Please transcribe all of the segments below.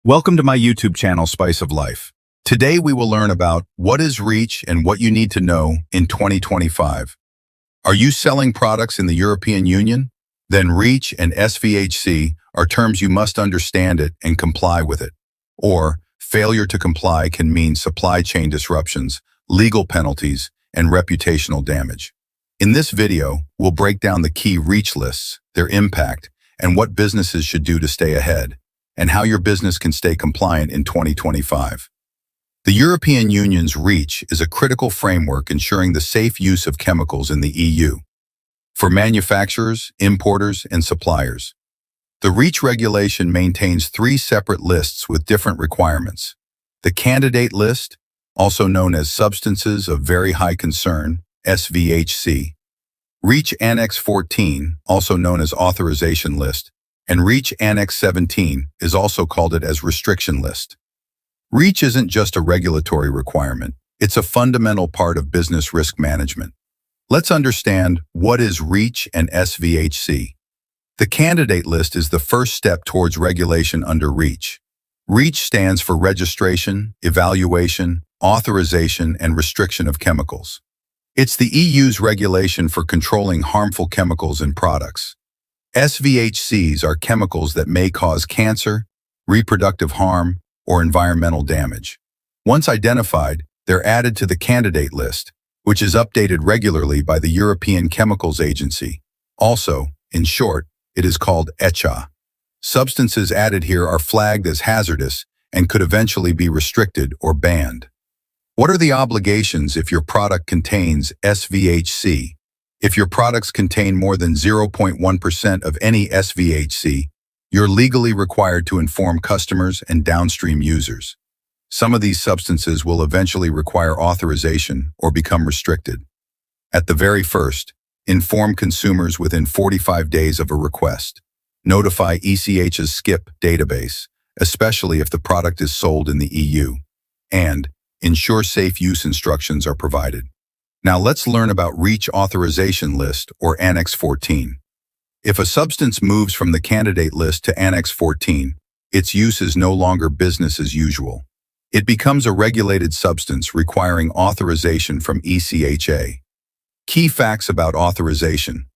Welcome to my YouTube channel, Spice of Life. Today we will learn about what is REACH and what you need to know in 2025. Are you selling products in the European Union? Then REACH and SVHC are terms you must understand it and comply with it. Or, failure to comply can mean supply chain disruptions, legal penalties, and reputational damage. In this video, we'll break down the key REACH lists, their impact, and what businesses should do to stay ahead, and how your business can stay compliant in 2025. The European Union's REACH is a critical framework ensuring the safe use of chemicals in the EU for manufacturers, importers, and suppliers. The REACH regulation maintains three separate lists with different requirements. The Candidate List, also known as Substances of Very High Concern, SVHC. REACH Annex 14, also known as Authorization List, and REACH Annex 17 is also called it as Restriction List. REACH isn't just a regulatory requirement, it's a fundamental part of business risk management. Let's understand what is REACH and SVHC. The Candidate List is the first step towards regulation under REACH. REACH stands for Registration, Evaluation, Authorization, and Restriction of Chemicals. It's the EU's regulation for controlling harmful chemicals in products. SVHCs are chemicals that may cause cancer, reproductive harm, or environmental damage. Once identified, they're added to the Candidate List, which is updated regularly by the European Chemicals Agency. Also, in short, it is called ECHA. Substances added here are flagged as hazardous and could eventually be restricted or banned. What are the obligations if your product contains SVHC? If your products contain more than 0.1% of any SVHC, you're legally required to inform customers and downstream users. Some of these substances will eventually require authorization or become restricted. At the very first, inform consumers within 45 days of a request. Notify ECH's SKIP database, especially if the product is sold in the EU. And ensure safe use instructions are provided. Now let's learn about REACH Authorization List, or Annex 14. If a substance moves from the Candidate List to Annex 14, its use is no longer business as usual. It becomes a regulated substance requiring authorization from ECHA. Key facts about authorization.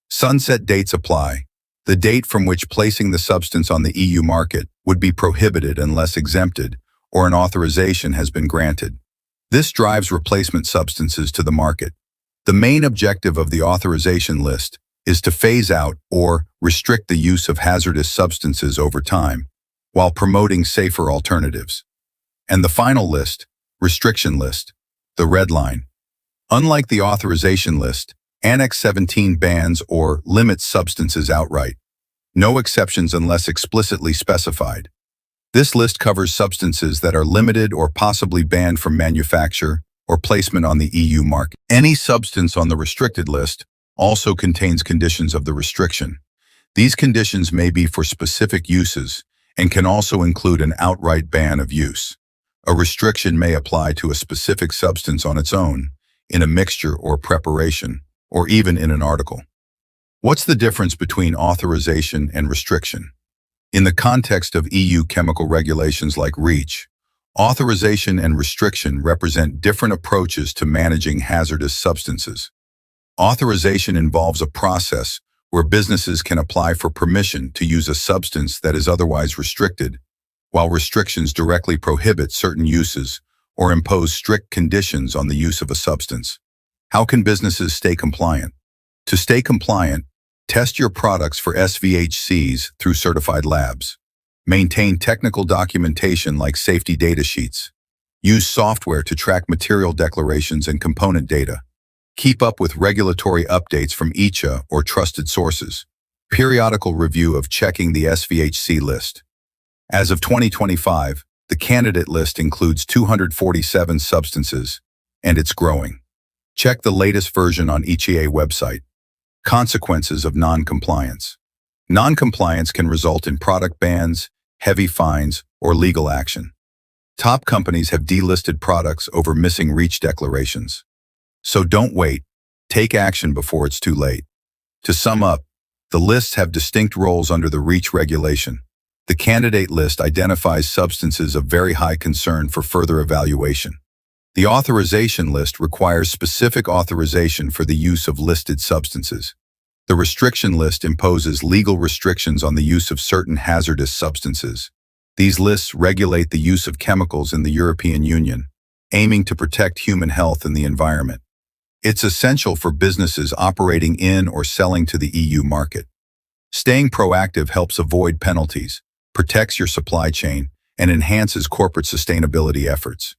Sunset dates apply. The date from which placing the substance on the EU market would be prohibited unless exempted or an authorization has been granted. This drives replacement substances to the market. The main objective of the authorization list is to phase out or restrict the use of hazardous substances over time, while promoting safer alternatives. And the final list, restriction list, the red line. Unlike the authorization list, Annex 17 bans or limits substances outright. No exceptions unless explicitly specified. This list covers substances that are limited or possibly banned from manufacture or placement on the EU market. Any substance on the restricted list also contains conditions of the restriction. These conditions may be for specific uses and can also include an outright ban of use. A restriction may apply to a specific substance on its own, in a mixture or preparation, or even in an article. What's the difference between authorization and restriction? In the context of EU chemical regulations like REACH, authorization and restriction represent different approaches to managing hazardous substances. Authorization involves a process where businesses can apply for permission to use a substance that is otherwise restricted, while restrictions directly prohibit certain uses or impose strict conditions on the use of a substance. How can businesses stay compliant? To stay compliant, test your products for SVHCs through certified labs. Maintain technical documentation like safety data sheets. Use software to track material declarations and component data. Keep up with regulatory updates from ECHA or trusted sources. Periodical review of checking the SVHC list. As of 2025, the candidate list includes 247 substances, and it's growing. Check the latest version on ECHA website. Consequences of non-compliance. Non-compliance can result in product bans, heavy fines, or legal action. Top companies have delisted products over missing REACH declarations. So don't wait. Take action before it's too late. To sum up, the lists have distinct roles under the REACH regulation. The candidate list identifies substances of very high concern for further evaluation. The authorization list requires specific authorization for the use of listed substances. The restriction list imposes legal restrictions on the use of certain hazardous substances. These lists regulate the use of chemicals in the European Union, aiming to protect human health and the environment. It's essential for businesses operating in or selling to the EU market. Staying proactive helps avoid penalties, protects your supply chain, and enhances corporate sustainability efforts.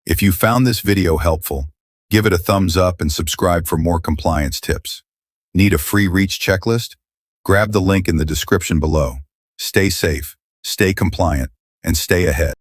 If you found this video helpful, give it a thumbs up and subscribe for more compliance tips. Need a free REACH checklist? Grab the link in the description below. Stay safe, stay compliant, and stay ahead.